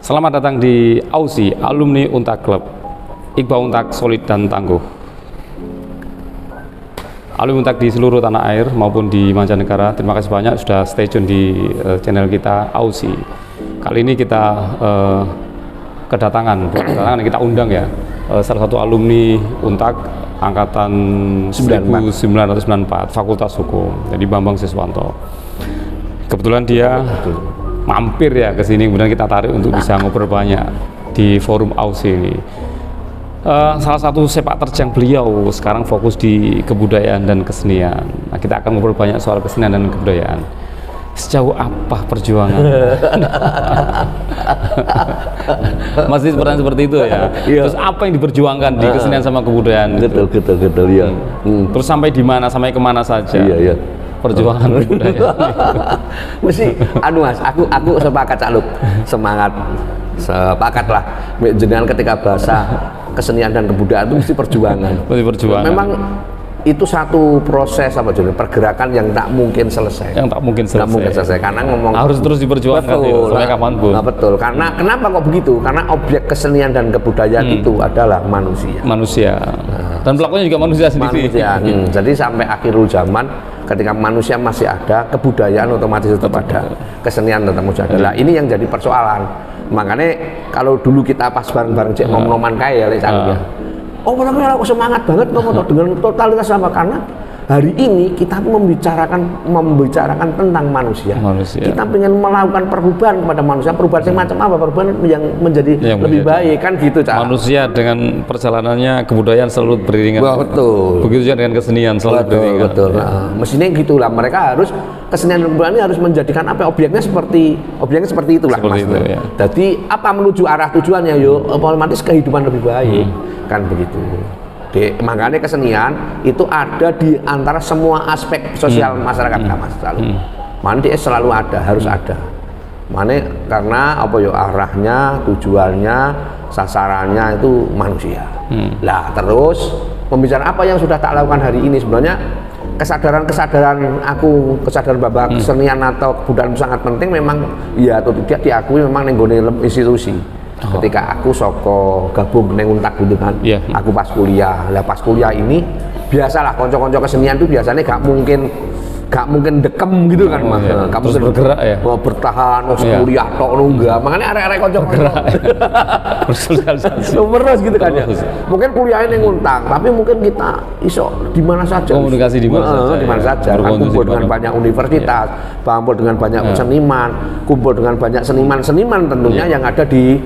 Selamat datang di AUSI, Alumni Untak Club. Iqbal Untak solid dan tangguh. Alumni Untak di seluruh tanah air maupun di mancanegara, terima kasih banyak sudah stay tune di channel kita AUSI. Kali ini kita kedatangan kita undang ya salah satu alumni Untak angkatan 1994 Fakultas Hukum, jadi Bambang Siswanto. Kebetulan dia mampir ya ke sini, kemudian kita tarik untuk bisa ngobrol banyak di forum AUSI ini. Salah satu sepak terjang beliau sekarang fokus di kebudayaan dan kesenian. Nah, kita akan ngobrol banyak soal kesenian dan kebudayaan. Sejauh apa perjuangan? Masih seperti itu ya. Terus apa yang diperjuangkan di kesenian sama kebudayaan? Betul ya. Terus sampai di mana, sampai kemana saja? Iya. Perjuangan budaya. Mesti Mas, aku sepakat Cak Luk. Sepakat lah. Jenengan ketika bahasa kesenian dan kebudayaan itu mesti perjuangan. Mesti perjuangan. Memang itu satu proses pergerakan yang tak mungkin selesai. Tak mungkin selesai karena ngomong harus terus diperjuangkan sampai kapanpun. Nah, betul. Karena kenapa kok begitu? Karena objek kesenian dan kebudayaan itu adalah manusia. Dan pelakunya juga manusia sendiri. Jadi sampai akhirul zaman, ketika manusia masih ada, kebudayaan otomatis tetap ada, kesenian tetap masih ada. Nah, ini yang jadi persoalan. Makanya kalau dulu kita pas bareng-bareng cek nom-noman kaya ya. Oh, benar-benar aku semangat banget ngomong dengan totalitas sama, karena hari ini kita membicarakan tentang manusia. Kita ingin melakukan perubahan kepada manusia. Perubahan yang macam apa? Perubahan yang menjadi lebih baik kan gitu, Cak. Manusia dengan perjalanannya kebudayaan selalu beriringan. Betul. Begitu juga dengan kesenian selalu beriringan. Betul. Nah, mestinya gitulah, mereka harus kesenian dan kebudayaan harus menjadikan objeknya seperti itulah. Seperti itu, ya. Jadi apa menuju arah tujuannya otomatis kehidupan lebih baik. Kan begitu. Makanya kesenian itu ada di antara semua aspek sosial masyarakat Mas selalu. Mana dia selalu ada, harus ada. Mana karena arahnya, tujuannya, sasarannya itu manusia. Lah terus pembicaraan apa yang sudah tak lakukan hari ini, sebenarnya kesadaran bahwa kesenian atau kebudayaan sangat penting, memang ya atau tidak diakui memang nenggone institusi. Ketika aku gabung neng Untak gitu kan, aku pas kuliah. Lah pas kuliah ini biasalah konco-konco kesenian itu biasanya gak mungkin dekem gitu kan, Mas. Kamu terus bergerak ya. Mau bertahan, kuliah tok enggak. Makanya arek-arek konco-konco bersosialisasi. Terus gitu kan ya. Mungkin kuliahnya neng Untak, tapi mungkin kita iso di mana saja. Komunikasi di mana saja. Kumpul dengan banyak universitas, kumpul dengan banyak seniman, kumpul dengan banyak seniman tentunya yang ada di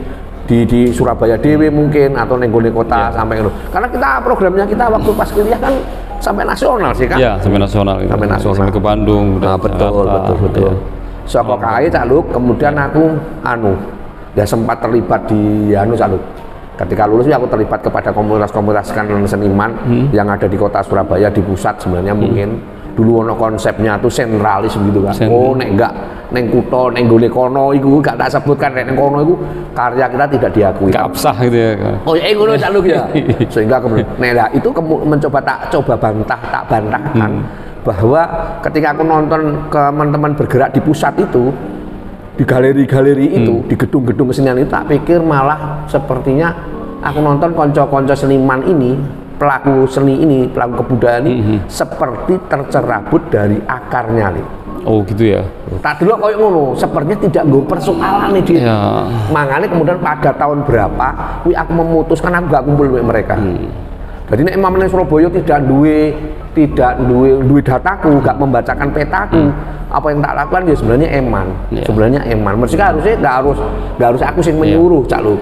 Surabaya Dewi mungkin, atau nenggone kota sampai itu. Karena kita programnya kita waktu pas kuliah kan sampai nasional sih kan? Iya, sampai nasional. Sampai ke Bandung. Nah, betul. Saka kae Cak Luk, kemudian aku ya sempat terlibat di Cak Luk. Ketika lulus aku terlibat kepada komunitas-komunitas seniman yang ada di kota Surabaya, di pusat sebenarnya mungkin. Dulu ono konsepnya tuh sentralis gitu kan. Nek enggak neng kutho neng gone kono iku gak tak sebutkan, nek neng kono iku karya kita tidak diakui. Gak absah gitu ya. Oh ya ngono Cak Luk ya. Sehingga kemudian itu tak bantahkan bahwa ketika aku nonton teman-teman bergerak di pusat itu, di galeri-galeri itu, di gedung-gedung kesenian itu, tak pikir malah sepertinya aku nonton konco-konco seniman ini, pelaku seni ini, pelaku kebudayaan ini seperti tercerabut dari akarnya nih. Oh gitu ya. Tak dulu koyo ngono, sepertinya tidak nggo persoalan nih dia. Makanya kemudian pada tahun berapa aku memutuskan aku gak kumpul dengan mereka. Jadi nek emang Surabaya tidak duwe dataku, gak membacakan petaku. Apa yang tak lakukan ya sebenarnya eman. Mestinya harusnya gak harus aku sing menyuruh Cak Luk.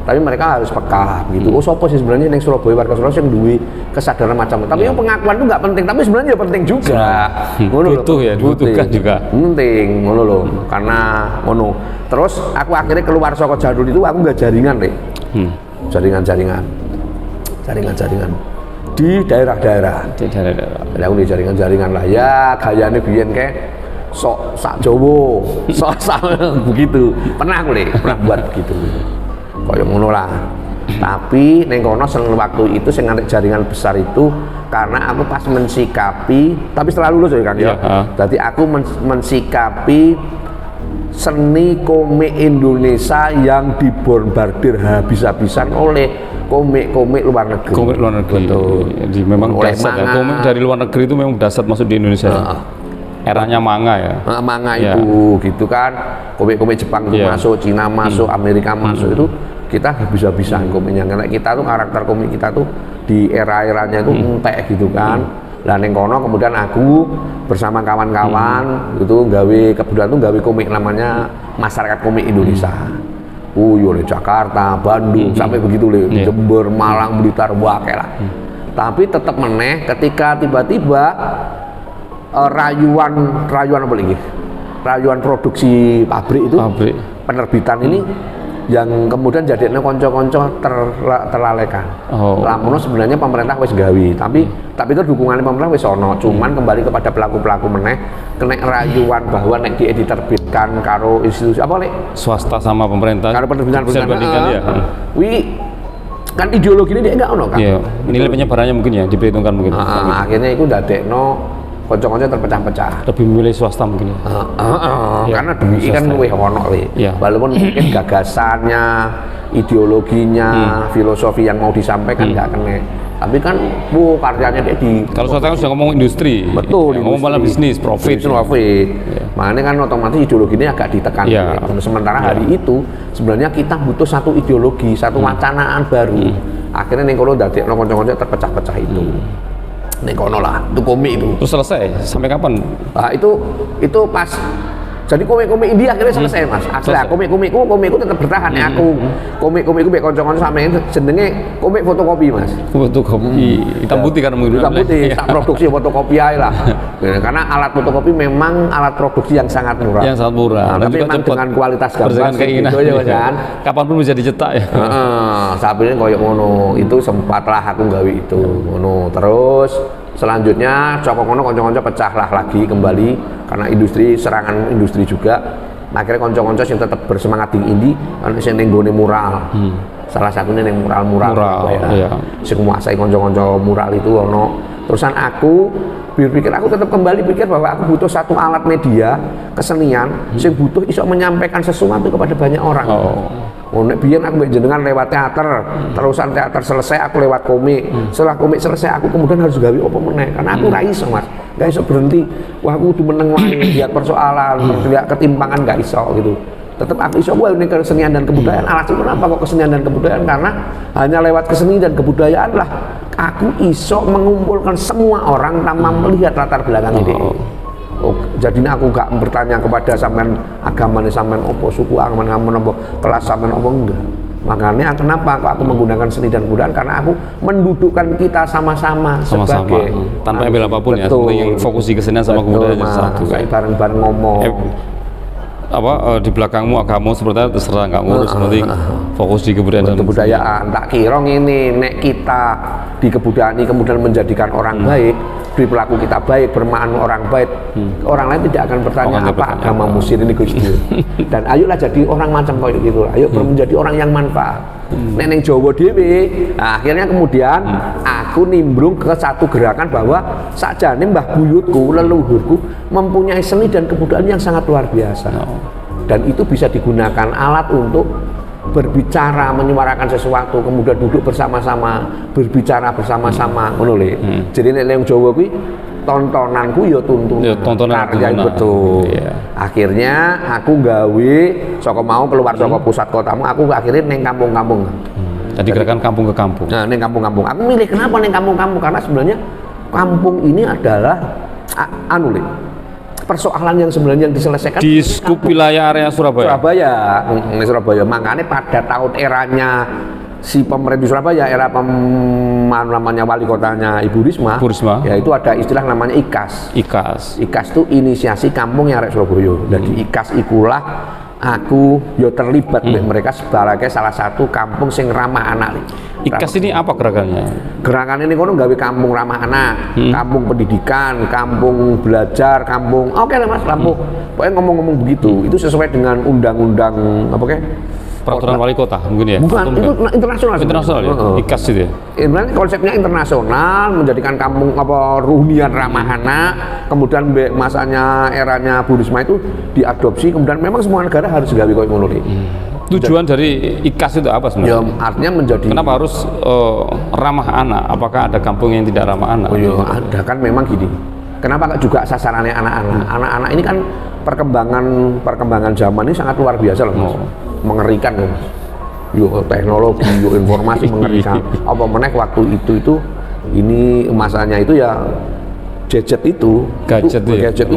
Tapi mereka harus peka gitu. Oh sopo sih sebenarnya yang Surabaya, warga Surabaya yang duwe kesadaran macam itu. Tapi yang pengakuan itu nggak penting, tapi sebenarnya ya penting juga. Butuh ya, dibutuhkan juga. Penting, ngono loh. Karena ngono. Terus aku akhirnya keluar saka jalur itu, aku nggak jaringan deh. Jaringan di daerah-daerah. Jadi aku di jaringan lah. Ya gayane biyen kayak sok sak Jawa, sok begitu. Pernah buat begitu. Kayak ngono lah. Tapi neng kono waktu itu sing ngantek jaringan besar itu karena aku pas mensikapi, tapi setelah lulus ya kan ya. Jadi aku mensikapi seni komik Indonesia yang dibombardir habis-habisan oleh komik-komik luar negeri. Komik luar negeri. Betul. Jadi memang dasar ya. Komik dari luar negeri itu memang dasar masuk di Indonesia. Eranya manga ya. Manga itu gitu kan. Komik-komik Jepang itu masuk, Cina masuk, Amerika masuk itu kita habis-habisan komiknya. Karena kita tuh karakter komik kita tuh di era-eranya itu entek gitu kan. Lah ning kono kemudian aku bersama kawan-kawan itu gawe kebetulan tuh gawe komik namanya Masyarakat Komik Indonesia. Yo Jakarta, Bandung sampai begitu le, Jember, Malang, Blitar, wae lah. Tapi tetap meneh ketika tiba-tiba rayuan apa lagi? Rayuan produksi pabrik itu, penerbitan ini yang kemudian jadinya konco-konco terlalaikan. Lamun sebenarnya pemerintah wis gawe, tapi itu dukungannya pemerintah wis ono, cuman kembali kepada pelaku-pelaku meneh kena rayuan bahwa nek diterbitkan karo institusi apa lek swasta sama pemerintah. Karo penerbitan ya. Kan ideologi ini dia enggak ono kan. Iya, nilai penyebarannya mungkin ya diperhitungkan mungkin. Akhirnya itu dadekno konco-konco terpecah-pecah. Lebih memilih swasta mungkin ya. Karena duit kan luwih ono le. Walaupun mungkin gagasannya, ideologinya, filosofi yang mau disampaikan nggak kena. Tapi kan karyanya dia di. Kalau swasta kan sudah ngomong industri. Betul. Ngomong malah bisnis, profit. Makanya kan otomatis ideologi ini agak ditekan. Sementara hari itu sebenarnya kita butuh satu ideologi, satu wacanaan baru. Akhirnya ning kono dadekno konco-konco terpecah-pecah itu. Ning kono lah, itu komik itu. Terus selesai sampai kapan? Nah, itu pas jadi komik-komik India akhirnya selesai Mas. Akhirnya komikku tetap bertahan ya aku. Komikku mek kanca-kanca sampeyan jenenge komik fotokopi Mas. Fotokopi. Hitam putih kan mungkin. Hitam putih, tak produksi fotokopi aja lah. Karena alat fotokopi memang alat produksi yang sangat murah. Yang sangat murah. Nah, tapi memang dengan kualitas gambar gitu ya Mas kan. Kapanpun bisa dicetak ya. Sabine koyo ngono. Itu sempatlah aku gawe itu. Ngono. Terus selanjutnya Joko Kono konco-konco pecahlah lagi kembali karena serangan industri juga. Akhirnya konco-konco yang tetap bersemangat tinggi karena sing ning gone mural. Salah satunya ning mural. Sing menguasai konco-konco mural itu ono. Terusan aku berpikir aku tetap kembali pikir bahwa aku butuh satu alat media kesenian sing butuh iso menyampaikan sesuatu kepada banyak orang. Nek biyen aku mbek jenengan lewat teater, terusan teater selesai aku lewat komik. Setelah komik selesai aku kemudian harus gawe apa meneh karena aku ra iso Mas. Gak iso berhenti. Wah aku kudu meneng wae lihat persoalan, lihat ketimpangan gak iso gitu. Tetap aku iso wae ning kesenian dan kebudayaan. Alasan kenapa kok kesenian dan kebudayaan? Karena hanya lewat kesenian dan kebudayaan lah aku iso mengumpulkan semua orang tanpa melihat latar belakang ini. Jadi aku gak bertanya kepada sampean agamanya sampean opo, suku agamanya opo, kelas sampean opo, enggak. Makanya kenapa aku menggunakan seni dan kebudayaan karena aku mendudukkan kita sama-sama sebagai tanpa ambil apapun ya, yang fokus di kesenian sama kebudayaan satu. Kayak bareng-bareng ngomong. Di belakangmu agamamu seperti itu terserah nggak ngurus, penting fokus di kebudayaan. Tak kira ini nek kita di kebudayaan ini kemudian menjadikan orang baik, perilaku kita baik, bermakna orang baik, orang lain tidak akan bertanya apa agama musir ini Gusti. Dan ayolah jadi orang macam kayak gitu, ayo menjadi orang yang manfaat. Neneng Jawa dhewe, akhirnya kemudian aku nimbrung ke satu gerakan bahwa sakjane mbah buyutku, leluhurku mempunyai seni dan kebudayaan yang sangat luar biasa. Dan itu bisa digunakan alat untuk berbicara, menyuarakan sesuatu, kemudian duduk bersama-sama, berbicara bersama-sama, ngono le. Jadi nek yang Jawa kuwi tontonanku ya tontonan karya betul. Akhirnya aku gawe saka mau keluar saka pusat kotamu, aku akhirnya neng kampung-kampung. Jadi gerakan kampung ke kampung. Nah, neng kampung-kampung. Aku milih kenapa neng kampung-kampung karena sebenarnya kampung ini adalah persoalan yang sebenarnya yang diselesaikan di skup wilayah area Surabaya. Surabaya. Makanya pada tahun eranya si pemerintah Surabaya, era namanya wali kotanya Ibu Risma, ya itu ada istilah namanya IKAS. IKAS itu inisiasi kampung yang arek Surabaya. Jadi IKAS ikulah aku yo terlibat dengan mereka sebagai salah satu kampung sing ramah anak. IKAS ini apa gerakannya? Gerakan ini kono gawe kampung ramah anak, kampung pendidikan, kampung belajar, kampung. Oke lah Mas, kampung. Pokoknya ngomong-ngomong begitu. Itu sesuai dengan undang-undang apa peraturan wali kota mungkin ya? Bukan, itu internasional. Internasional ya? IKAS itu ya? Sebenarnya konsepnya internasional, menjadikan kampung hunian ramah anak, kemudian masanya eranya Bu Risma itu diadopsi, kemudian memang semua negara harus gawe koyo ngono iki. Tujuan dari IKAS itu apa sebenarnya? Ya, artinya menjadi. Kenapa harus ramah anak? Apakah ada kampung yang tidak ramah anak? Oh iya, ada kan memang gini. Kenapa juga sasarannya anak-anak? Anak-anak ini kan perkembangan zaman ini sangat luar biasa loh, Mas. Mengerikan loh, Mas. Yo teknologi, yo informasi mengerikan. Apa meneh waktu itu ini masanya itu ya gadget itu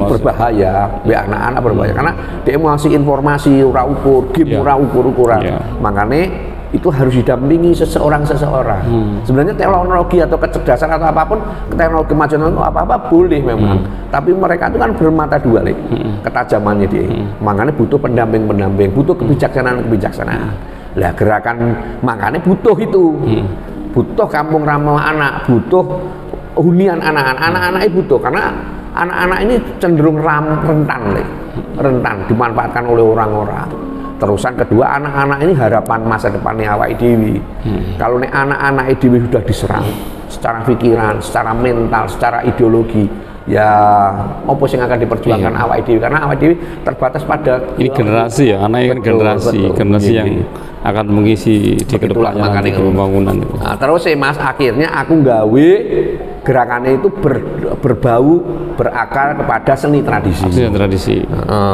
berbahaya, anak-anak berbahaya karena dia masih informasi ora ukur, game ora ukur-ukuran. Makanya itu harus didampingi seseorang. Sebenarnya teknologi atau kecerdasan atau apapun, teknologi kemajuan itu apa-apa boleh memang. Tapi mereka itu kan bermata dua, ketajamannya dia. Makanya butuh pendamping, butuh kebijaksanaan. Lah gerakan makanya butuh itu. Butuh kampung ramah anak, butuh hunian anak-anak itu butuh karena anak-anak ini cenderung rentan dimanfaatkan oleh orang-orang. Terusan kedua, anak-anak ini harapan masa depannya awake dhewe. Kalau nek anak-anak dhewe sudah diserang secara pikiran, secara mental, secara ideologi, ya apa sing akan diperjuangkan awake dhewe karena awake dhewe terbatas pada ini generasi ya, anak ini kan generasi yang akan mengisi di kedepannya di pembangunan itu. Nah, terus Mas akhirnya aku gawe gerakannya itu berakar kepada seni tradisi.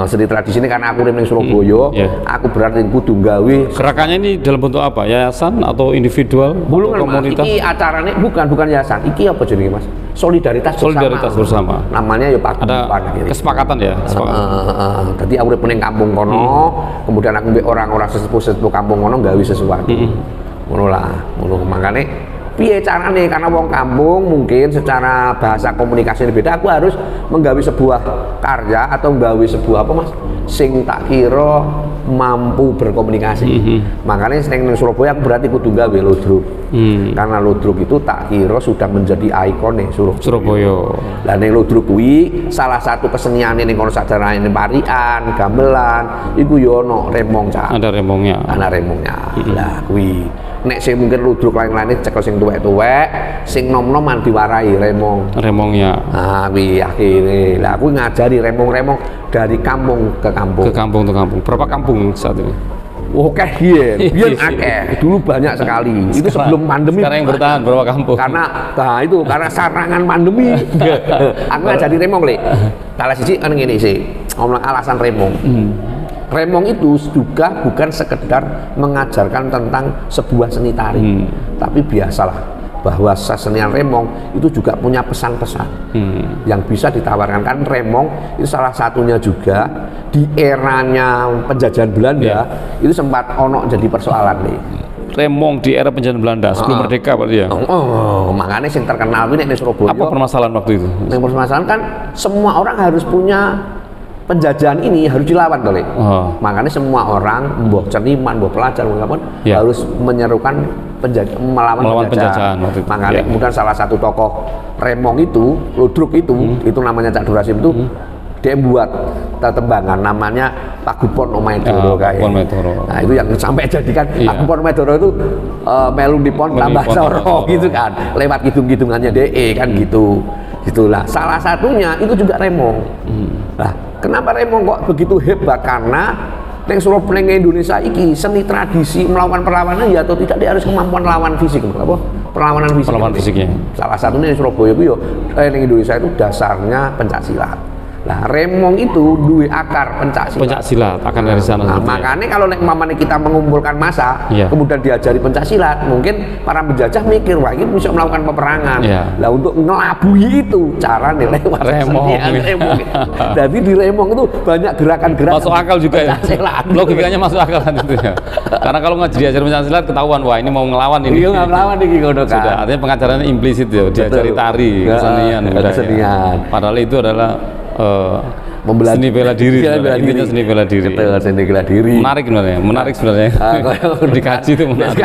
Seni tradisi ini karena aku ning Surabaya, aku berarti kudu gawe. Gerakannya ini dalam bentuk apa? Yayasan atau individual? Belum, komunitas? Iki acaranya bukan yayasan. Iki apa jenenge Mas? Solidaritas bersama. Namanya ya Pak. Ada kesepakatan ya. Jadi aku ning kampung kono, kemudian aku mbek orang-orang sesepuh kampung kono gawe sesuatu. Ngono lah, makane piye carane karena wong kampung mungkin secara bahasa komunikasi beda, aku harus menggawe sebuah karya atau menggawe sebuah apa Mas sing tak kira mampu berkomunikasi. Makanya sing ning Surabaya aku berarti kudu gawe ludruk. Karena ludruk itu tak kira sudah menjadi ikon nih Surabaya. Lah ning ludruk kuwi salah satu keseniane ning kono sajarane parian, gamelan, iku yo ono remong cak. Ada remongnya. Lah kuwi nek sing mungkin ludruk lain-lain cekel sing tuwek-tuwek, sing nom-noman diwarai remongnya. Ah kuwi akhire. Lah aku ngajari remong-remong dari kampung ke kampung. Berapa kampung saat ini? Oke, biyen akeh. Dulu banyak sekali. Itu sebelum pandemi. Sekarang yang bertahan berapa kampung? Karena sarangan pandemi. Aku ngajari remong, Lek. Salah siji kan ngene sih. Ngomong alasan remong. Remong itu juga bukan sekedar mengajarkan tentang sebuah seni tari, tapi biasalah bahwa sesenian remong itu juga punya pesan-pesan yang bisa ditawarkan. Kan remong itu salah satunya juga di eranya penjajahan Belanda itu sempat ono jadi persoalan nih. Remong di era penjajahan Belanda sebelum merdeka berarti ya. Makanya yang terkenal ini di Surabaya. Apa permasalahan waktu itu? Yang permasalahan kan semua orang harus punya penjajahan ini harus dilawan tuh, makanya semua orang, mbok seniman, mbok pelajar, mbok harus menyerukan melawan penjajahan. Makanya kemudian salah satu tokoh remong itu, ludruk itu namanya Cak Durasim itu, dia buat tetembangan namanya Pagupon Omahe Doro kayak. Nah itu yang sampai jadikan Pagupon Omahe Doro itu melu dipon tambah soro gitu kan, lewat hitung-hitungannya DE kan gitu. Itulah salah satunya itu juga remong. Nah, kenapa remong kok begitu hebat? Karena ning Surabaya Indonesia iki seni tradisi melakukan perlawanan ya atau tidak dia harus kemampuan lawan fisik apa? Perlawanan fisiknya. Salah satunya di Surabaya itu ning Indonesia itu dasarnya pencaksilat. Nah, remong itu duwe akar pencaksilat akan dari sana. Nah, makanya kalau mamane kita mengumpulkan massa, kemudian diajari pencaksilat, mungkin para penjajah mikir wah ini bisa melakukan peperangan. Lah untuk ngelabui itu cara nih lewat remong. Jadi di remong itu banyak gerakan-gerakan. Masuk akal juga ya. Logikanya masuk akal itu ya. Karena kalau nggak diajari pencaksilat ketahuan wah ini mau ngelawan ini. Iya ngelawan ini ngono kan. Sudah, artinya pengajarannya implisit ya, diajari tari, kesenian. Padahal itu adalah seni bela diri, intinya seni bela diri. Betul, seni bela diri. Menarik sebenarnya. Dikaji itu menarik.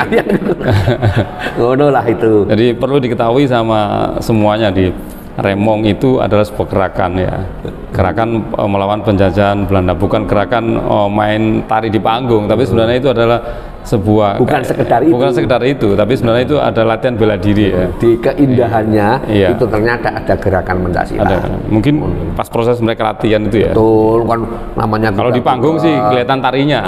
Ngono lah itu. Jadi perlu diketahui sama semuanya di remong itu adalah sebuah gerakan ya. gerakan melawan penjajahan Belanda, bukan gerakan main tari di panggung, tapi sebenarnya itu adalah sebuah bukan sekedar itu, tapi sebenarnya itu ada latihan bela diri ya. Di keindahannya itu ternyata ada gerakan Pancasila. Mungkin pas proses mereka latihan itu ya. Betul, kan namanya kalau di panggung sih kelihatan tarinya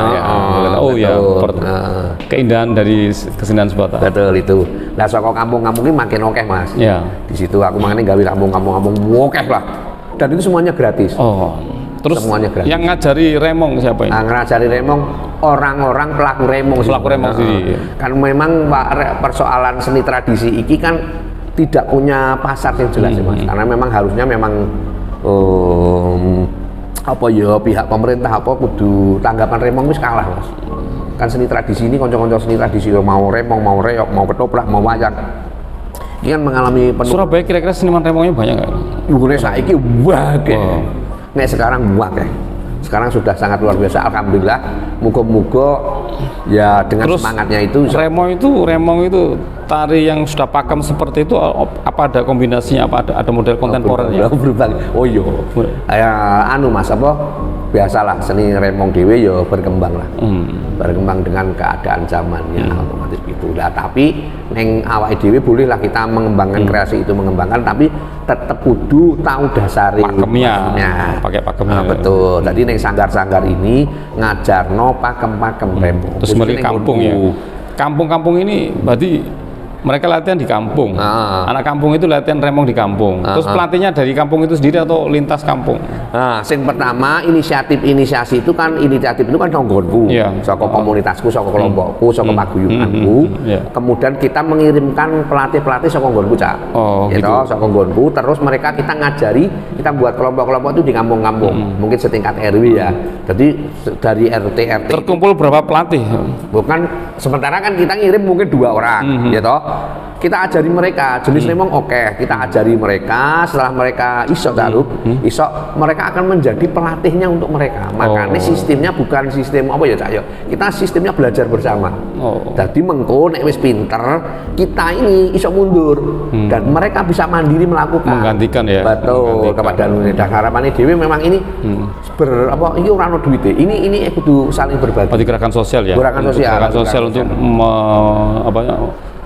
keindahan dari kesenian Sebata. Betul itu. Nah, saka kampung-kampung ini makin oke Mas. Iya. Di situ aku makanya gawe kampung-kampung oke lah. Dan itu semuanya gratis. Terus semuanya gratis. Yang ngajari remong siapa ini? Ngajari remong orang-orang pelaku remong. Pelaku remong sih. Kan memang persoalan seni tradisi iki kan tidak punya pasar yang jelas ya Mas. Karena memang harusnya memang pihak pemerintah kudu tanggapan remong wis kalah Mas. Kan seni tradisi ini konco-konco seni tradisi mau remong, mau reok, mau ketoprak, mau wayang. Ini kan mengalami Surabaya kira-kira seniman remongnya banyak nggak? Bukannya saiki wae. Nek sekarang wae. Sekarang sudah sangat luar biasa, alhamdulillah. Muga-muga ya dengan terus, semangatnya itu. Remong itu tari yang sudah pakem seperti itu, apa ada kombinasinya, apa ada model kontemporernya? Berbagai. Mas biasalah seni remong dhewe ya berkembang lah. Berkembang dengan keadaan zamannya otomatis gitu lah. Tapi neng awake dhewe boleh lah kita mengembangkan kreasi itu tapi tetap kudu tahu dasari pakemnya. Pakai pakemnya. Betul. Jadi neng sanggar-sanggar ini ngajarno pakem-pakem remong. Terus balik kampung ya. Kampung-kampung ini berarti mereka latihan di kampung. Anak kampung itu latihan remong di kampung. Terus pelatihnya dari kampung itu sendiri atau lintas kampung? Yang pertama inisiatif itu kan nonggonku, saka komunitasku, saka kelompokku, saka paguyubanku. Kemudian kita mengirimkan pelatih saka nggonku saka nggonku. Terus mereka kita ngajari, kita buat kelompok-kelompok itu di kampung-kampung. Mungkin setingkat RW ya. Jadi dari RT. Terkumpul berapa pelatih? Bukan, sementara kan kita ngirim mungkin 2 orang, kita ajari mereka jenis remong kita ajari mereka. Setelah mereka iso mereka akan menjadi pelatihnya untuk mereka. Makanya sistemnya bukan sistem kita sistemnya belajar bersama. Jadi mengko nek wis pinter, kita ini iso mundur dan mereka bisa mandiri melakukan menggantikan ya. Betul, kepada dan harapannya dewe memang ini ini ora ono duite. Ini kudu saling berbagi. Gerakan sosial ya. Gerakan sosial untuk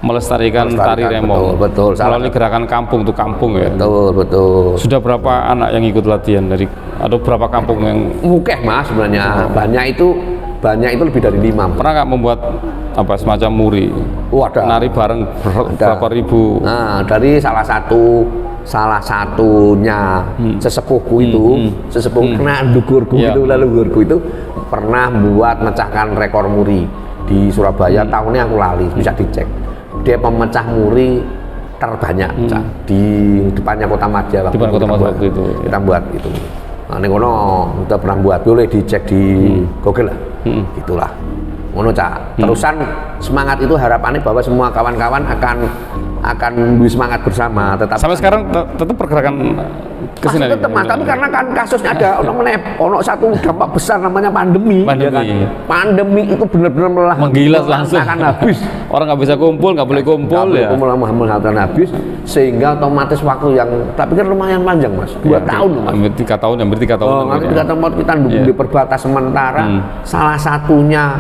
melestarikan tari remong. Betul. Melalui gerakan kampung untuk kampung ya. Betul. Sudah berapa anak yang ikut latihan atau berapa kampung yang? Mas sebenarnya banyak itu lebih dari 5. Pernah nggak membuat semacam muri? Ada. Nari bareng berapa ribu? Dari salah satunya sesepuhku itu, kena dugurku itu pernah buat mecahkan rekor muri di Surabaya. Tahunnya aku lali, bisa dicek. Dia pemecah muri terbanyak di depannya Kota Madya. Di depan Kota Madya waktu itu. Kita buat itu. Ini kono kita pernah buat, boleh dicek di Google lah. Itulah. Ngono Terusan semangat itu harapannya bahwa semua kawan-kawan akan semangat bersama. Sampai sekarang tetap pergerakan kesini. Tetap Mas, tapi karena kan kasusnya ada ono satu dampak besar namanya pandemi. Ya kan? Pandemi itu benar-benar menggilas langsung. Akan habis. Orang nggak bisa kumpul, nggak boleh kumpul ya. Akan habis sehingga otomatis waktu yang tak pikir lumayan panjang Mas. 2 tahun Mas. Hampir 3 tahun. Nanti 3 tahun kita di perbatas sementara. Salah satunya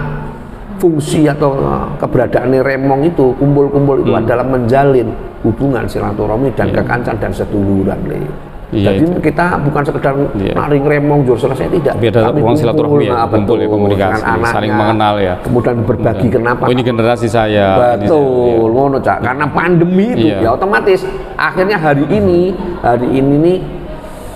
fungsi atau keberadaan remong itu kumpul-kumpul itu adalah menjalin hubungan silaturahmi dan kekancan dan seduluran. Jadi kita bukan sekedar naring remong jur selesai, tidak. Tapi ruang silaturahmi ya, kumpul ya, komunikasi, anaknya, saling mengenal ya. Kemudian berbagi kenapa. Ini generasi saya. Betul, ngono karena pandemi itu ya otomatis akhirnya hari ini nih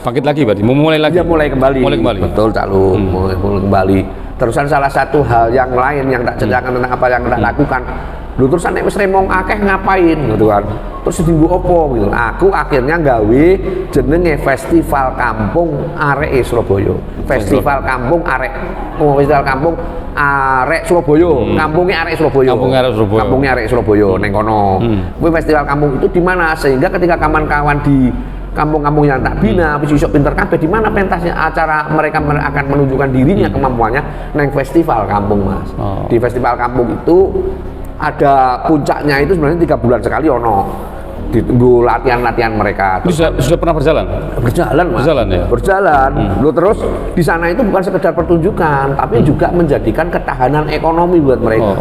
bangkit lagi berarti, mulai lagi. Ya mulai kembali. Betul mulai kembali. Terusan salah satu hal yang lain yang tak ceritakan tentang apa yang tak lakukan. Terusan nek wis remong akeh ngapain gitu kan. Terus dienggo opo gitu. Aku akhirnya gawe jenenge Festival Kampung Arek Surabaya. Festival Kampung Arek. Festival Kampung Arek Surabaya. Kampungnya Arek Surabaya. Kampungnya Arek Surabaya ning kono. Kuwi festival kampung itu di mana sehingga ketika kawan-kawan di kampung-kampung yang tak bina, besok pinter kabeh di mana pentasnya acara mereka akan menunjukkan dirinya kemampuannya neng festival kampung Mas. Di festival kampung itu ada puncaknya itu sebenarnya 3 bulan sekali ditunggu latihan-latihan mereka. Sudah pernah berjalan? Berjalan, Mas. Berjalan ya? Berjalan. Loh, terus di sana itu bukan sekedar pertunjukan, tapi juga menjadikan ketahanan ekonomi buat mereka.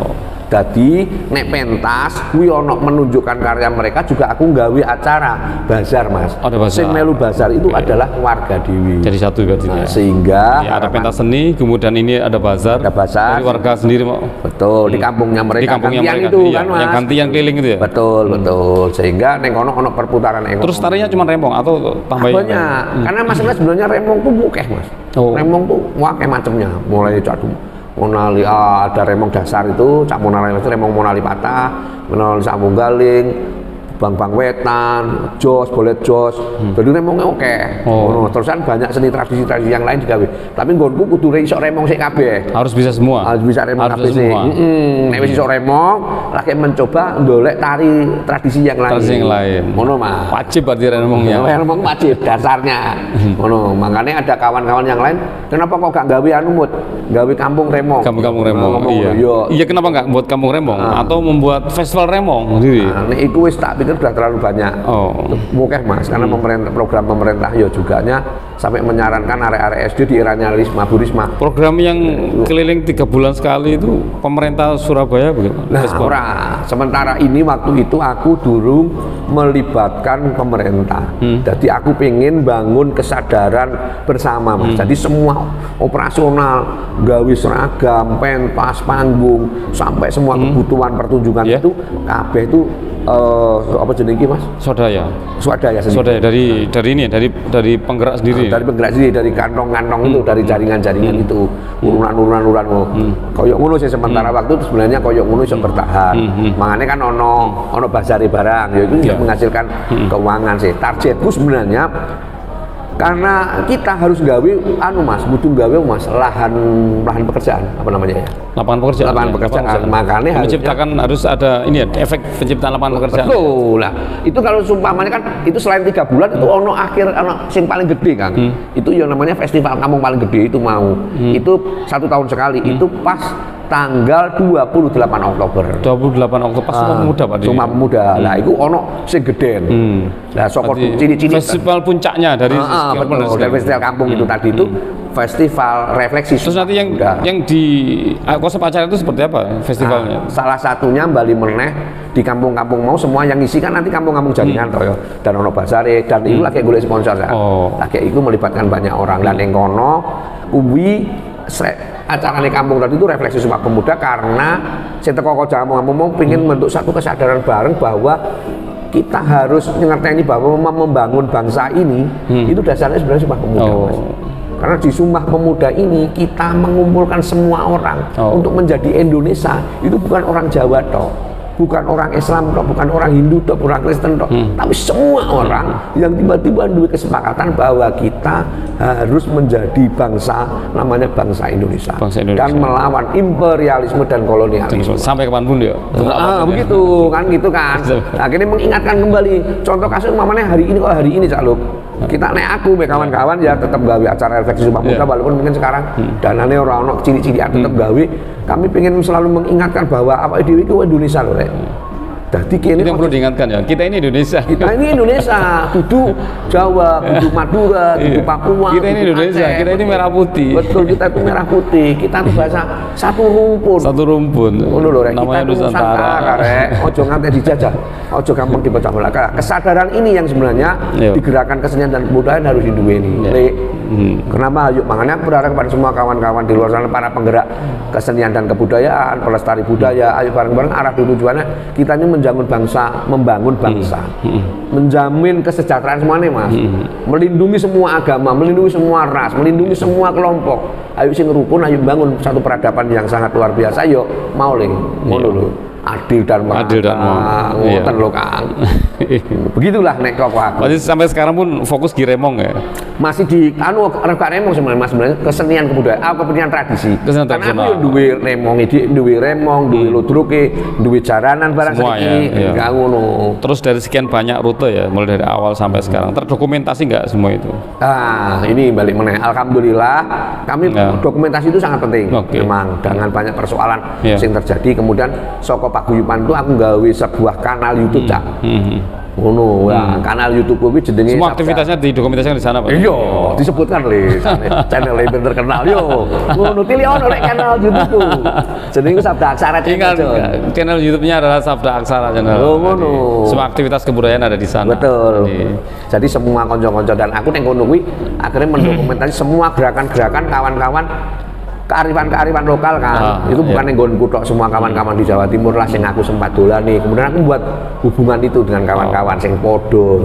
Jadi nek pentas kuwi ono menunjukkan karya mereka, juga aku nggawe acara bazar, Mas. Ada bazar. Sing melu bazar itu adalah warga Dewi. Jadi satu berarti. Nah, sehingga ya, ada pentas seni, kemudian ini ada bazar. Ada bazar. Dari warga sendiri mau. Betul, di kampungnya mereka. Di kampungnya gantian mereka itu iya, kan, Mas. yang gantian keliling itu ya. Betul, betul. Sehingga nek ono perputaran ekonomi. Terus tarinya cuma rempong atau tambahin? Banyak. Karena masalah sebenarnya remong tuh mukeh, Mas. Remong tuh wakai macamnya, mulai cadu monali, ada remong dasar itu, cak monali itu remong monali patah, monali sambung galing, bang wetan, jos, bolet jos, jadi remongnya oke. Terusan banyak seni tradisi yang lain digawe. Tapi nggonku kudu iso remong sik kabeh. Harus bisa semua. Harus bisa remong kabeh sih. Nek wis iso remong, lagi mencoba ndolek tari tradisi yang lain. Tradisi yang lain. Ngono, Mas. Wajib berarti remongnya. Remong wajib dasarnya. Ngono, makanya ada kawan-kawan yang lain, kenapa kok gak gawe anu Mut? Gawe kampung remong. Kampung remong. Iya. Iya, kenapa enggak buat kampung remong atau membuat festival remong sendiri? Nah, iku wis tak pikir sudah terlalu banyak. Mungkin, Mas, karena program pemerintah ya juga sampai menyarankan area-area SD di eranya Bu Risma. Program yang keliling 3 bulan sekali itu pemerintah Surabaya begitu. Nah, sementara ini waktu itu aku dulu melibatkan pemerintah. Jadi aku pengen bangun kesadaran bersama, Mas. Jadi semua operasional, gawe seragam, pentas, panggung, sampai semua kebutuhan pertunjukan itu kabeh itu apa jenenge Mas? Swadaya sendiri. dari ini dari penggerak sendiri. Dari penggerak sendiri, dari kantong-kantong itu, dari jaringan-jaringan itu, urunan koyok ngono sih sementara waktu itu sebenarnya koyok ngono iso bertahan. Makanya kan ono bazare barang, ya itu menghasilkan keuangan sih. Targetku sebenarnya karena kita harus gawe Mas, butuh gawe Mas lahan pekerjaan, apa namanya ya? Lapangan pekerjaan. Makanya menciptakan harus ada ini ya, efek penciptaan lapangan pekerjaan. Betul lah. Itu kalau sumpamanya kan itu selain 3 bulan itu ono sing paling gede kan. Itu yang namanya festival kampung paling gede itu mau. Itu 1 tahun sekali. Itu pas tanggal 28 Oktober. 28 Oktober pas Sumpah Pemuda Pak. Sumpah Pemuda. Nah, itu ono sing gedhen. Nah, saka ciri-ciri festival puncaknya dari festival kampung itu tadi itu festival refleksi. Terus nanti yang di konsep acara itu seperti apa festivalnya? Salah satunya Bali meneh di kampung-kampung mau semua yang ngisi kan nanti kampung-kampung jaringan toh ya. Dan ono basare dan itu lagi golek sponsor kan. Lagi itu melibatkan banyak orang dan ning kono kuwi acarane kampung tadi itu refleksi Sumpah Pemuda karena saya teko kampung pengen membentuk satu kesadaran bareng bahwa kita harus ngerti bahwa membangun bangsa ini itu dasarnya sebenarnya Sumpah Pemuda, Mas. Karena di Sumpah Pemuda ini kita mengumpulkan semua orang untuk menjadi Indonesia. Itu bukan orang Jawa toh, bukan orang Islam toh, bukan orang Hindu toh, bukan Kristen toh, tapi semua orang yang tiba-tiba memiliki kesepakatan bahwa kita harus menjadi bangsa, namanya bangsa Indonesia, dan melawan imperialisme dan kolonialisme. Sampai kapanpun ya. Begitu kan, gitu kan. Akhirnya mengingatkan kembali. Contoh kasus mamanya hari ini Cak Luk. Kita aku kawan-kawan ya tetap gawe acara refleksi Sumpah Pemuda walaupun mungkin sekarang danane ora ono cili-cilian tetap gawe. Kami pengen selalu mengingatkan bahwa apa dhewe ku Indonesia lho rek. Jadi kini yang perlu diingatkan ya, kita ini Indonesia. Kita ini Indonesia, kudu Jawa, kudu Madura, kudu Papua. Kita ini Indonesia, kita ini merah putih. Betul, kita itu merah putih. Kita itu bahasa satu rumpun. Satu rumpun. Ngono lho rek. Namanya Nusantara. Ojo nganti dijajah. Ojo gampang dipecah belah. Kesadaran ini yang sebenarnya digerakkan kesenian dan kebudayaan harus diduweni. Kenapa? Yuk, makanya berharap kepada semua kawan-kawan di luar sana, para penggerak kesenian dan kebudayaan, pelestari budaya, ayo bareng-bareng arah tujuannya kita ini membangun bangsa, menjamin kesejahteraan semuanya Mas, melindungi semua agama, melindungi semua ras, melindungi semua kelompok. Ayo sing rukun, ayo bangun satu peradaban yang sangat luar biasa. Ayo mau ngono lho. Adil dan merata, ngoten lho Kang. Begitulah nek kok aku. Masih sampai sekarang pun fokus di remong ya? Masih di rega remong sebenarnya Mas, sebenarnya kesenian kebudayaan, kesenian tradisi. Karena aku yo duwe remong, duwe ludruke, duwe jaranan barang saiki. Enggak ngono. Terus dari sekian banyak rute ya, mulai dari awal sampai sekarang, terdokumentasi enggak semua itu? Ini balik meneh. Alhamdulillah kami dokumentasi itu sangat penting. Memang dengan banyak persoalan yang terjadi, kemudian saka paguyuban itu aku gawe sebuah kanal YouTube Cak. Ngono, ya, kanal YouTube kuwi jenenge semua aktivitasnya didokumentasikan di sana, Pak. Iya, disebutkan le channel yang terkenal yo. Ngono tili ono lek kanal YouTube ku. Jenenge Sabda Aksara. Ingat, channel YouTube-nya adalah Sabda Aksara channel. Oh, ngono. Semua aktivitas kebudayaan ada di sana. Betul. Jadi semua konco-konco dan aku neng kono kuwi akhirnya mendokumentasi semua gerakan-gerakan kawan-kawan kearifan lokal kan. Itu bukan nggonku tok, semua kawan-kawan di Jawa Timur lah sing aku sempat dolani. Kemudian aku buat hubungan itu dengan kawan-kawan sing podo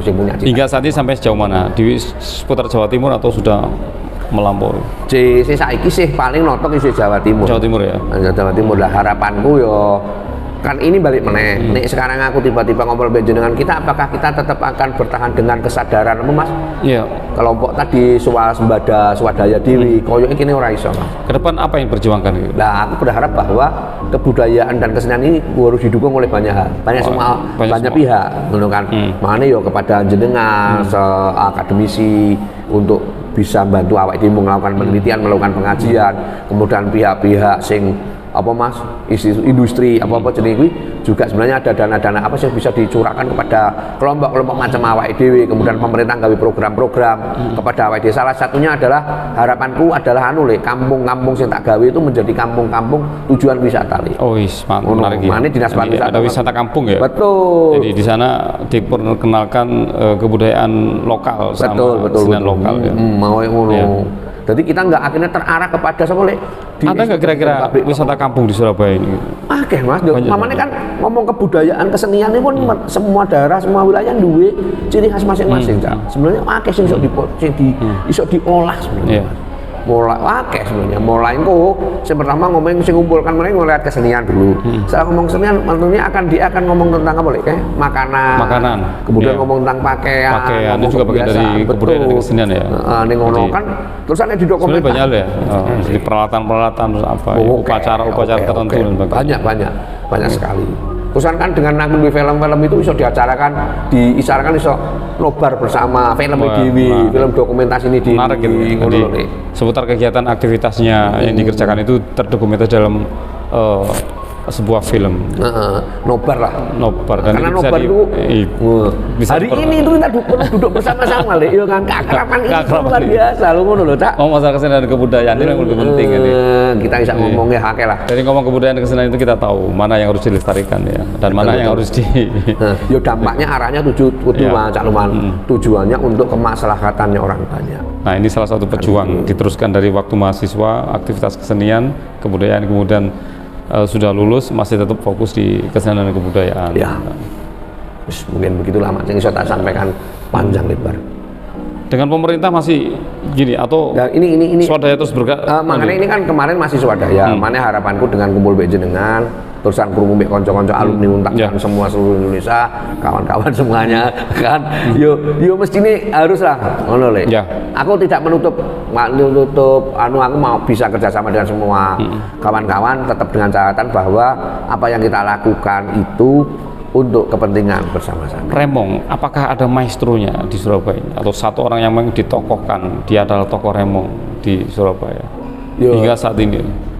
sing punya cita. Hingga saat ini sampai sejauh mana di seputar Jawa Timur atau sudah melampaui? Saiki sih paling notok isi Jawa Timur. Jawa Timur ya. Jawa Timur lah, harapanku yo kan ini balik meneh. Nek sekarang aku tiba-tiba ngobrol dengan kita, apakah kita tetap akan bertahan dengan kesadaran Mas? Iya. Kelompok tadi swasembada, swadaya dewi, koyo iki ora iso. Ke depan apa yang diperjuangkan gitu? Nah, aku berharap bahwa kebudayaan dan kesenian ini harus didukung oleh banyak hal, banyak pihak, ngono kan. Makanya yo kepada jenengan, akademisi untuk bisa bantu awak dhewe melakukan penelitian, melakukan pengajian, kemudian pihak-pihak sing apa Mas, industri apa jenis kuwi juga sebenarnya ada dana-dana apa sih bisa dicurahkan kepada kelompok-kelompok macam awake dhewe, kemudian pemerintah gawe program-program kepada awake dhewe. Salah satunya adalah harapanku adalah kampung-kampung sing tak gawe itu menjadi kampung-kampung tujuan wisata. Oh, menarik. Mana dinas pariwisata. Ada wisata kampung ya. Betul. Jadi di sana diperkenalkan kebudayaan lokal sama kesenian lokal ya. Mau ngono. Ya. Jadi kita nggak akhirnya terarah kepada sama ada nggak kira-kira wisata kampung di Surabaya ini? Oke Mas, mamanya kan ngomong kebudayaan kesenian ini pun semua daerah, semua wilayah duwe ciri khas masing-masing. Sebenarnya akeh sing iso diolah sebenarnya. Mulai engko sing pertama ngomong sing ngumpulkan mereka ngelihat kesenian dulu. Setelah ngomong kesenian tentunya dia akan ngomong tentang apa makanan. Kemudian ngomong tentang pakaian itu juga bagian dari kebudayaan dan kesenian ya. Ning ngono kan terus ada di dokumen banyak ya. Jadi peralatan terus apa upacara tertentu dan banyak sekali. Terus kan dengan aku di film-film itu bisa diisarakan iso nobar bersama film film dokumentasi ini di menarik gitu. Jadi seputar kegiatan aktivitasnya yang dikerjakan itu terdokumentasi dalam sebuah film. Nobar dan karena nobar itu hari ini itu kita duduk bersama-sama le yo kan keakraban ini luar biasa lho ngono lho Cak. Masalah kesenian dan kebudayaan ini yang lebih penting ini. Kita bisa ngomongnya akeh lah. Dari ngomong kebudayaan dan kesenian itu kita tahu mana yang harus dilestarikan ya dan mana yang harus yo dampaknya arahnya tujuannya untuk kemaslahatannya orang banyak. Nah, ini salah satu pejuang diteruskan dari waktu mahasiswa, aktivitas kesenian, kebudayaan, kemudian sudah lulus masih tetap fokus di kesenian dan kebudayaan. Ya. Mungkin begitulah Mas yang bisa tak sampaikan panjang lebar. Dengan pemerintah masih gini atau ini swadaya terus bergerak? Makanya ini kan kemarin masih swadaya. Mana harapanku dengan kumpul dengan terusan krungu mbek kanca-kanca alumni Untak dan semua seluruh Indonesia, kawan-kawan semuanya kan. Yo mestine haruslah ngono le. Ya. Aku tidak menutup aku mau bisa kerjasama dengan semua kawan-kawan tetap dengan catatan bahwa apa yang kita lakukan itu untuk kepentingan bersama-sama. Remong, apakah ada maestronya di Surabaya atau satu orang yang memang ditokohkan dia adalah tokoh Remong di Surabaya hingga saat ini?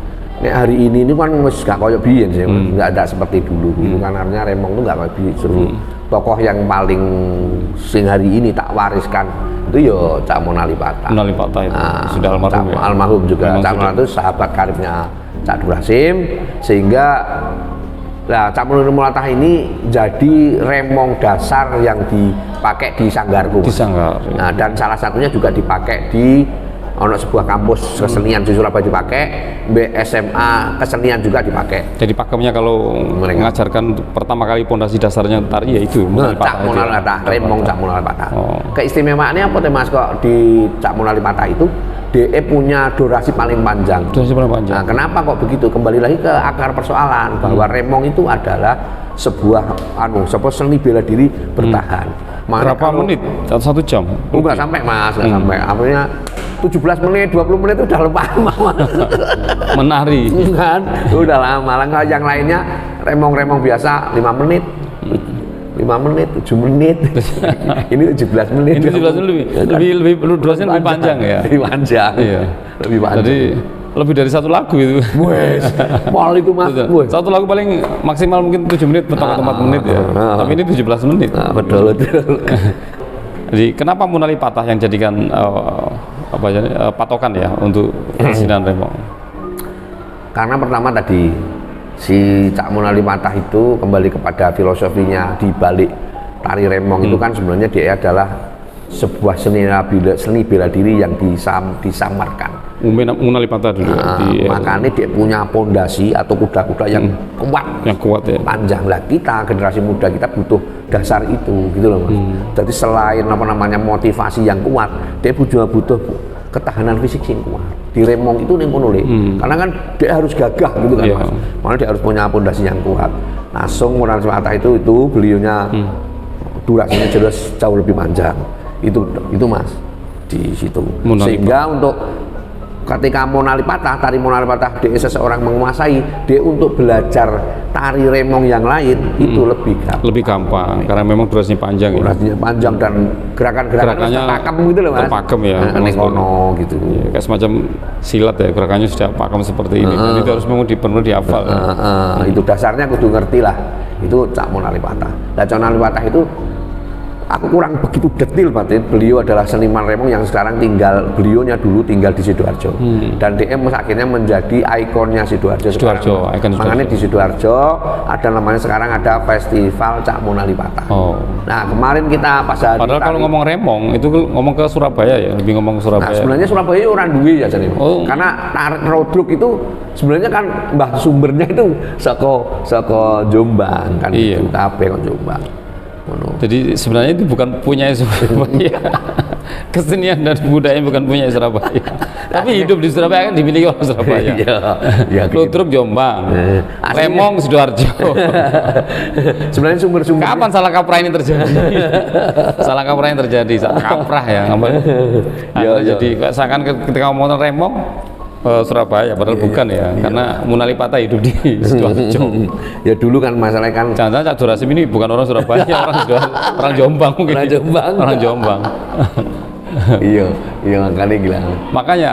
Hari ini kan gak koyo biyen sih, nggak seperti dulu. Kan artinya Remong itu nggak koyo biyen. Tokoh yang paling sing hari ini tak wariskan itu yo Cak Monali Patah. Monali Patah itu sudah almarhum ya. Almarhum juga. Cak Monali itu sahabat karibnya Cak Durasim, sehingga Cak Monali Patah ini jadi remong dasar yang dipakai di Sanggarku. Di Sanggar. Nah, dan salah satunya juga dipakai di sebuah kampus kesenian di Surabaya dipakai, SMA kesenian juga dipakai. Jadi pakemnya kalau mengajarkan pertama kali pondasi dasarnya tari ya itu Cak Monali Patah, remong Cak Monali Patah. Keistimewaannya apa Mas kok di Cak Monali Patah itu DE punya durasi paling panjang. Nah, kenapa kok begitu? Kembali lagi ke akar persoalan bahwa remong itu adalah sebuah seni bela diri bertahan. Berapa menit? 1 jam? Enggak sampai Mas, enggak sampai. Artinya 17 menit, 20 menit itu udah lama. Menari. Kan? Udah lama. Yang lainnya remong-remong biasa 5 menit. 5 menit, 7 menit. Ini 17 menit. Ini 17 menit lebih durasinya lebih panjang ya. Lebih panjang. Iya. Lebih panjang. Jadi lebih dari satu lagu itu. Wes, mal itu Mas. Satu lagu paling maksimal mungkin 7 menit atau 4 menit ya. Tapi ini 17 menit. Betul. Jadi kenapa Munali Patah yang jadikan patokan ya untuk kesenian remong? Karena pertama tadi si Cak Munali Patah itu kembali kepada filosofinya di balik tari remong itu kan sebenarnya dia adalah sebuah seni bela diri yang disamarkan. Munali Patah dulu. Makanya dia punya pondasi atau kuda-kuda yang kuat ya. Panjang lah, kita generasi muda kita butuh dasar itu gitu loh Mas. Jadi selain motivasi yang kuat, dia juga butuh ketahanan fisik yang kuat. Di remong itu nih karena kan dia harus gagah gitu kan Mas. Makanya dia harus punya pondasi yang kuat. Langsung Munali Patah itu beliaunya durasinya jelas jauh lebih panjang. Itu Mas di situ. Sehingga untuk ketika tari Munali Patah dia seseorang menguasai, dia untuk belajar tari remong yang lain itu lebih gampang karena memang durasinya panjang. Durasinya panjang dan gerakannya terpakem gitu loh Mas. Terpakem ya. Gitu. Ya, kayak semacam silat ya, gerakannya sudah pakem seperti ini. Dan itu harus memang benar dihafal. Itu dasarnya kudu ngerti lah. Itu Cak Munali Patah. Nah, Cak Munali Patah itu aku kurang begitu detail batin. Beliau adalah seniman remong yang sekarang beliaunya dulu tinggal di Sidoarjo. Dan DM akhirnya menjadi ikonnya Sidoarjo. Makanya di Sidoarjo ada namanya sekarang ada Festival Cak Munali Patah. Nah, kemarin kita pas hari padahal kalau ngomong remong itu ngomong ke Surabaya ya, lebih ngomong ke Surabaya. Nah, sebenarnya Surabaya orang duwe ya jadi. Karena rodruk itu sebenarnya kan sumbernya itu saka Jombang kan itu kabeh kok Jombang. Jadi sebenarnya itu bukan punya Surabaya. Kesenian dan budaya bukan punya Surabaya. Tapi hidup di Surabaya kan dimiliki orang Surabaya. Ludruk Jombang, remong Sidoarjo. Sebenarnya sumber-sumber. Kapan salah kaprah ini terjadi? Salah kaprah yang terjadi, salah kaprah ya. Jadi seakan ketika ngomong remong Surabaya, padahal bukan ya, karena Munali Patah hidup di Sidoarjo. Ya dulu kan masalahnya kan. Jangan-jangan Cak Durasim ini bukan orang Surabaya, orang Jombang mungkin. Orang Jombang. Iya makanya gila. Makanya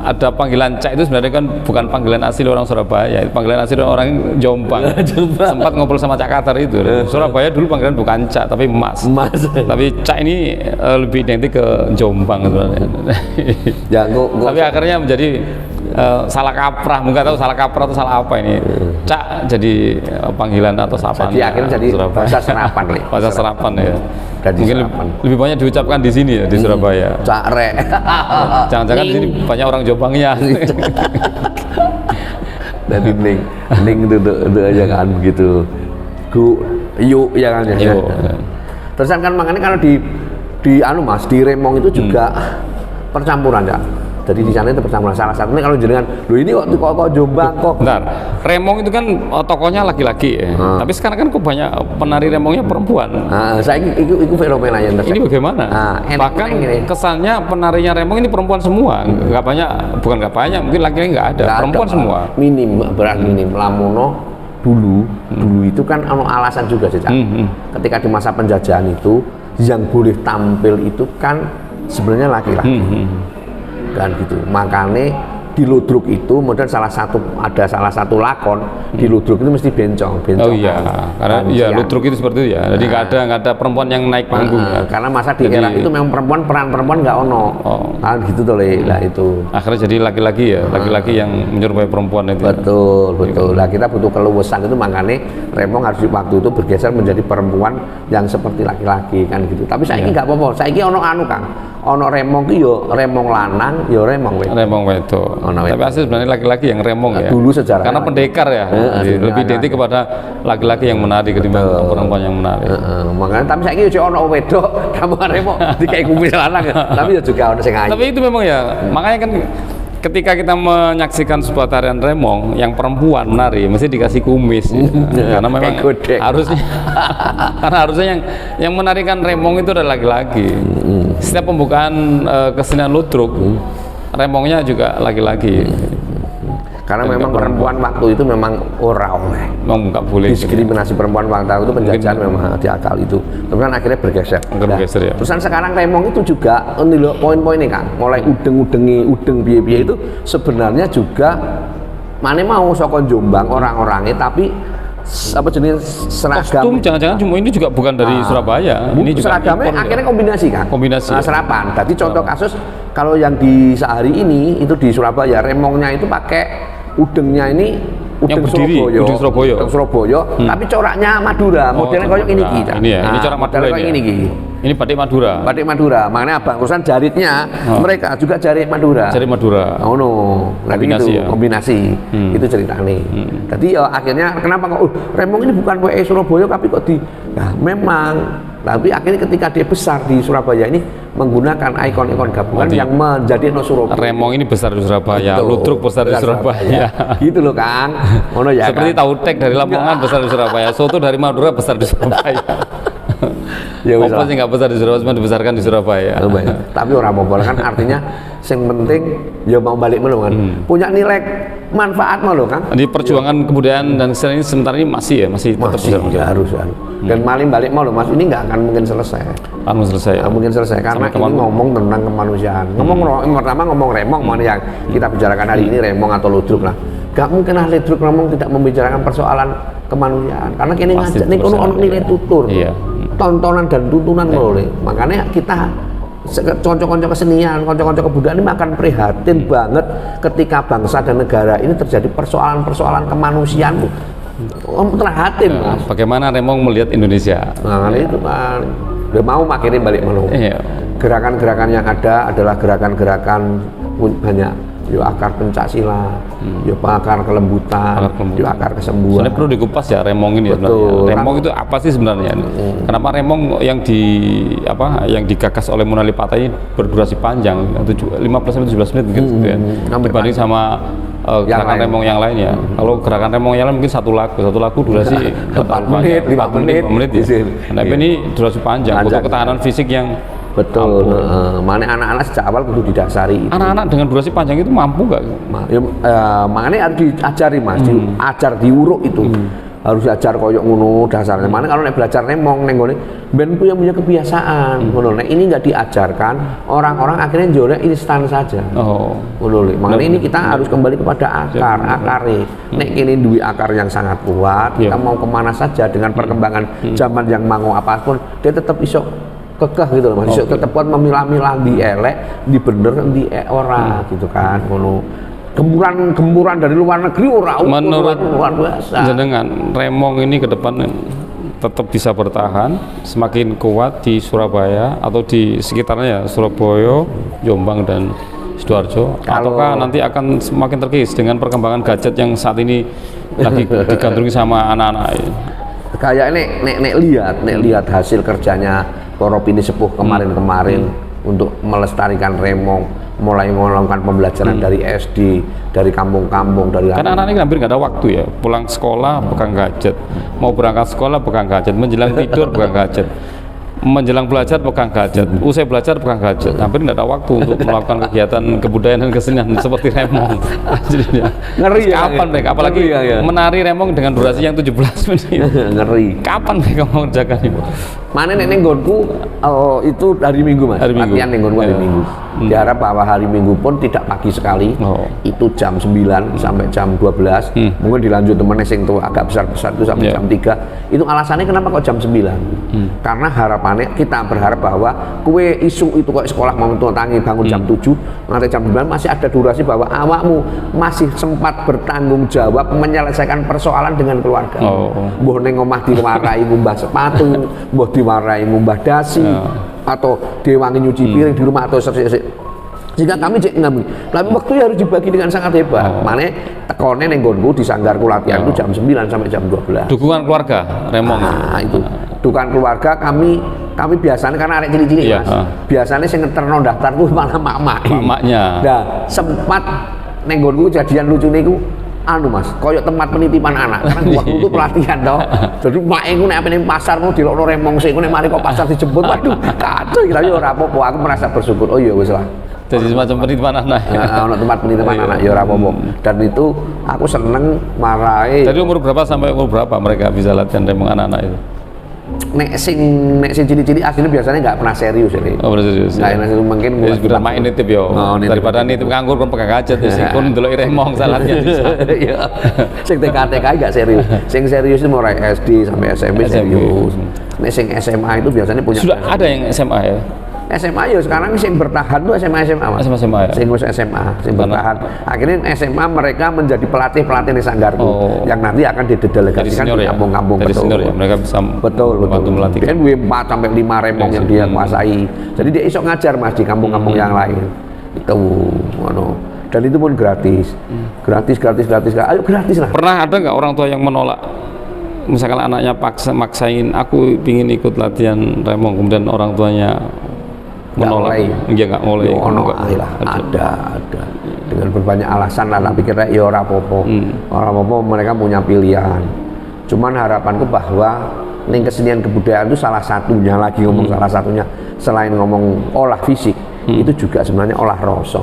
ada panggilan Cak itu sebenarnya kan bukan panggilan asli orang Surabaya, panggilan asli orang Jombang. Sempat ngobrol sama Cak Katar itu. Surabaya dulu panggilan bukan Cak tapi Mas. Tapi Cak ini lebih identik ke Jombang sebenarnya. Tapi akhirnya menjadi salah kaprah, nggak tahu salah kaprah atau salah apa ini. Cak jadi panggilan atau sapaan. Jadi akhirnya jadi bahasa serapan. Bahasa serapan ya. Mungkin lebih banyak diucapkan di sini ya di Surabaya. Cak Rek. Jangan-jangan di sini banyak orang Jombangnya. Jadi ning itu aja kan begitu. Yuk ya kan ya. Terus kan makanya kalau di Mas di remong itu juga percampuran ya. Jadi di sana itu percampuran. Salah satunya kalau jenengan, ini kok Jombang kok. Bentar, remong itu kan tokohnya laki-laki ya. Tapi sekarang kan kok banyak penari remongnya perempuan. Saya itu fenomenanya. Ini bagaimana? Bahkan kesannya penarinya remong ini perempuan semua. Nggak banyak, mungkin laki-laki nggak ada. Perempuan semua. Minim. Lamono dulu itu kan alasan juga sih. Ketika di masa penjajahan itu yang boleh tampil itu kan sebenarnya laki-laki. Kan gitu, makanya di Ludruk itu modern salah satu lakon di Ludruk itu mesti bencong. Oh iya, karena ya Ludruk itu seperti itu ya. Jadi nggak ada perempuan yang naik panggung. Karena masa di era itu memang peran perempuan nggak ono. Kan gitu tuh lah itu. Akhirnya jadi laki-laki yang menyerupai perempuan itu. Betul. Lah kita butuh keluasan itu, makanya remong harus di waktu itu bergeser menjadi perempuan yang seperti laki-laki kan gitu. Tapi saya ini nggak apa-apa. Saya ini ono Kang. Ono remong ki yo remong lanang, yo remong wedok. Remong wedok. Tapi asli sebenarnya laki-laki yang remong ya. Dulu sejarah. Karena pendekar ya. Lebih identik kepada laki-laki yang menari ketimbang perempuan yang menari. Makanya tapi saiki yo ono wedok, kamu remong dikai kumis lanang. Tapi yo juga ono sing ayu. Tapi itu memang ya, makanya kan ketika kita menyaksikan sebuah tarian remong yang perempuan menari mesti dikasih kumis ya. Karena memang harusnya yang menarikan remong itu adalah laki-laki. Setiap pembukaan kesenian Ludruk remongnya juga laki-laki. Karena memang perempuan waktu itu memang ora oleh. Memang nggak boleh. Diskriminasi perempuan waktu itu penjajahan memang diakal itu. Tapi kan akhirnya bergeser. Ya. Terusan sekarang remong itu juga ini loh poin-poinnya kan. Mulai udeng biaya itu sebenarnya juga mana mau sokon Jombang orang-orangnya tapi apa jenis seragam kostum jangan-jangan cuma ini juga bukan dari Surabaya. Ini juga seragamnya akhirnya kombinasi kan. Kombinasi. Serapan. Jadi contoh kasus kalau yang di sehari ini itu di Surabaya remongnya itu pakai udengnya ini udeng Surabaya, tapi coraknya Madura, modelnya kayak ini kita. Ini ya, ini corak Madura ini. Ini batik Madura. Batik Madura, makanya abang urusan jaritnya mereka juga jarit Madura. Jarit Madura. Oh no, kombinasi itu, kombinasi. Itu ceritanya. Jadi akhirnya kenapa kok remong ini bukan WE Surabaya tapi kok di memang. Tapi akhirnya ketika dia besar di Surabaya ini menggunakan ikon-ikon gabungan yang menjadi Surabaya. Remong ini besar di Surabaya, Ludruk besar di Surabaya. Gitu loh Kang. Ya, seperti tautek dari Lamongan besar di Surabaya, soto dari Madura besar di Surabaya. Ya apa sih nggak besar di Surabaya, cuma dibesarkan di Surabaya. Tapi orang mau kan artinya yang penting ya mau balik melu kan. Punya nilai manfaat malu kan. Di perjuangan kebudayaan dan kesenian ini sementara ini masih tetap ya, harus kan. Dan maling balik malu Mas ini nggak akan mungkin selesai. Mungkin selesai karena ini ngomong tentang kemanusiaan. Pertama ngomong remong mana yang kita bicarakan hari ini remong atau ludruk lah. Gak mungkin ludruk remong tidak membicarakan persoalan kemanusiaan karena kini ngajak nih ono nilai tutur. Tontonan dan tuntunan boleh. Makanya kita konco-konco kesenian, konco-konco kebudayaan ini akan prihatin banget ketika bangsa dan negara ini terjadi persoalan-persoalan kemanusiaan. Terhatin Mas. Bagaimana remong melihat Indonesia? Nah, itu kan udah mau makirin balik melu. Gerakan-gerakan yang ada adalah gerakan-gerakan banyak. Yo akar Pencak-silat, yo akar kelembutan, yo akar kesembuhan. Sebenarnya perlu dikupas ya remong ini. Betul. Ya. Remong itu apa sih sebenarnya? Kenapa remong yang digagas oleh Monali Patah ini berdurasi panjang, 15 sampai 17 menit gitu ya. Dibanding sama gerakan remong yang lain ya. Kalau gerakan remong yang lain mungkin satu lagu durasi 4 menit, 5 menit ya. Nah, ini durasi panjang, butuh ketahanan fisik yang betul. Mana anak-anak sejak awal kudu didasari itu. Anak-anak dengan durasi panjang itu mampu nggak? Makanya harus diajari Mas, diajar diuruk itu. Harus diajar koyok ngono dasarnya. Mana kalau nek belajar remong neng gone ben yang punya kebiasaan. Ngono nek ini nggak diajarkan, orang-orang akhirnya jolek instan saja. Ngono. Makanya ini kita harus kembali kepada akar-akare. Nek ini duwe akar yang sangat kuat, kita mau kemana saja dengan perkembangan zaman yang mango apapun, dia tetap iso kekeh gitu loh Mas, tetap kuat memilah-milah di elek, di bener, di ora gitu kan, ngono. Gemburan dari luar negeri ora menurut luar biasa. Jenengan remong ini ke depan tetap bisa bertahan semakin kuat di Surabaya atau di sekitarnya ya, Surabaya, Jombang dan Sidoarjo, ataukah nanti akan semakin terkikis dengan perkembangan gadget yang saat ini lagi digandrungi sama anak-anak ini? Kayak nek lihat hasil kerjanya Koropini Sepuh kemarin-kemarin untuk melestarikan remong, mulai melakukan pembelajaran dari SD, dari kampung-kampung, dari karena anak-anak ini hampir nggak ada waktu ya, pulang sekolah pegang gadget, mau berangkat sekolah pegang gadget, menjelang tidur pegang gadget, menjelang belajar pegang gadget, usai belajar pegang gadget, hampir nggak ada waktu untuk melakukan kegiatan kebudayaan dan kesenian seperti remong. Ngeri ya, kapan mereka, apalagi menari remong dengan durasi yang 17 menit. Ngeri. Kapan mereka mau mengerjakan itu? Mana nek nggonku itu hari Minggu Mas. Latihan nggonku hari Minggu. Diharap bahwa hari Minggu pun tidak pagi sekali. Itu jam 9 sampai jam 12. Mungkin dilanjut temennya sing tuh agak besar-besar itu sampai jam 3. Itu alasannya kenapa kok jam 9? Karena harapannya kita berharap bahwa kue isu itu kok sekolah mau tangi bangun jam 7, nanti jam 9 masih ada durasi bahwa awakmu masih sempat bertanggung jawab menyelesaikan persoalan dengan keluarga. Mbuh ning omah diwarai ngumbah sepatu, mbuh diwarai ngumbah dasi, atau diwangi nyuci piring di rumah atau sehingga kami cek ngambil. Tapi waktu harus dibagi dengan sangat hebat. Mane tekone ning nggonku di sanggarku latihan itu jam 9 sampai jam 12. Dukungan keluarga remong. Itu. Dukungan keluarga kami biasanya karena arek cilik-cilik Mas. Biasanya sing ngeterno daftarku malah maknya. Nah, sempat ning nggonku kejadian lucu niku Mas, koyok tempat penitipan anak. Karena waktu itu pelatihan toh. Jadi mak iku nek ning pasar mau dilokno remong sik nek mari kok pasar dijemput. Waduh, kacau kira yo ora apa-apa. Aku merasa bersyukur. Oh iya wis lah. Jadi semacam penitipan anak. Ono tempat penitipan anak ya ora apa-apa. Dan itu aku seneng marai. Dari umur berapa sampai umur berapa mereka bisa latihan remong anak-anak itu? Nek sing cilik-cilik aslinya biasanya nggak pernah serius ini. Oh, bener serius. Nggak serius mungkin ya sudah main nitip yo. Daripada nitip nganggur kon pegang gadget ya sing kon ndelok remong salatnya bisa. Iya. Sing TK nggak serius. Sing serius itu mulai SD sampai SMP serius. Nek sing SMA itu biasanya punya. Sudah ada yang SMA ya? SMA ya sekarang sing bertahan tuh SMA Mas. SMA ya. Sing sing bertahan. Akhirnya SMA mereka menjadi pelatih di Sanggarku yang nanti akan didelegasikan di kampung-kampung. Dari senior ya, mereka bisa betul melatih. Kan 4 sampai 5 remong yang dia kuasai. Jadi dia isok ngajar Mas di kampung-kampung yang lain. Itu ngono. Dan itu pun gratis. Gratis. Ayo gratis lah. Pernah ada nggak orang tua yang menolak? Misalkan anaknya maksain aku ingin ikut latihan remong, kemudian orang tuanya menolak, nggak mulai. Ada dengan berbanyak alasan lah, tapi kira ya ora apa-apa. Ora apa-apa, mereka punya pilihan. Cuman harapanku bahwa ning kesenian kebudayaan itu salah satunya lagi ngomong salah satunya selain ngomong olah fisik itu juga sebenarnya olah rasa,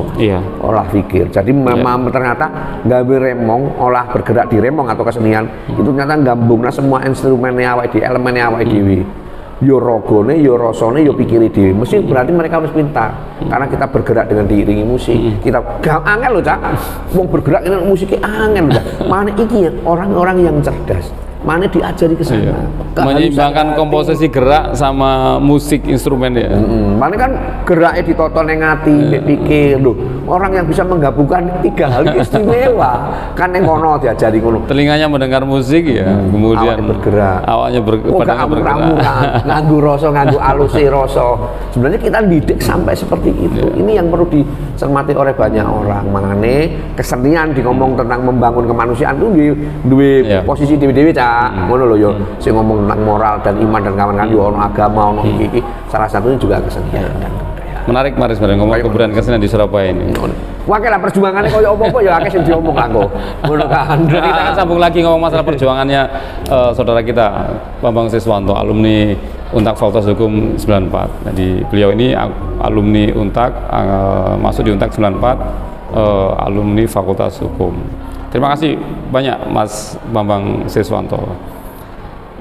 olah pikir. Jadi memang ternyata nggawe remong, olah bergerak di remong atau kesenian itu ternyata gabungna semua instrumennya awake dhewe, elemennya awake dhewe. Yo rogone, yo rasane, yo pikiri dhewe. Mesti berarti mereka harus pintar. Karena kita bergerak dengan diiringi musik. Kita angel loh, Cak. Wong bergerak dengan musiknya angel loh, Cak. Mana iki ya orang-orang yang cerdas. Mana diajari ke sana. Menyeimbangkan komposisi gerak sama musik instrumennya. Mana kan geraknya ditonton yang ngati, pikir loh. Orang yang bisa menggabungkan 3 hal itu istimewa. Kan yang kono diajari kono. Telinganya mendengar musik ya, kemudian awaknya bergerak. Nganggu rasa, nganggu alusi rasa. Sebenarnya kita didik sampai seperti itu. Ini yang perlu dicermati oleh banyak orang. Makanya kesenian ngomong tentang membangun kemanusiaan itu duwe posisi dewi-dewi, Cak. Ngono lho yo. Sing ngomong tentang moral dan iman dan kawan-kawan yo ono agama, ono iki. Salah satunya juga kesenian dan budaya. Menarik ngomong kebudayaan kesenian di Surabaya ini. Wah, lah perjuangannya kaya apa-apa ya akeh sing diomong aku. Ngono kan. Kita akan sambung lagi ngomong masalah perjuangannya saudara kita Bambang Siswanto, alumni Untak Fakultas Hukum 94. Jadi beliau ini alumni Untak, masuk di Untak 94, alumni Fakultas Hukum. Terima kasih banyak Mas Bambang Siswanto.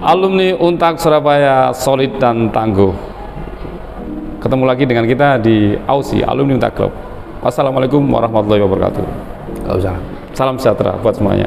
Alumni Untak Surabaya solid dan tangguh. Ketemu lagi dengan kita di AUSI, Alumni Untak Club. Wassalamualaikum warahmatullahi wabarakatuh. Waalaikumsalam. Salam sejahtera buat semuanya.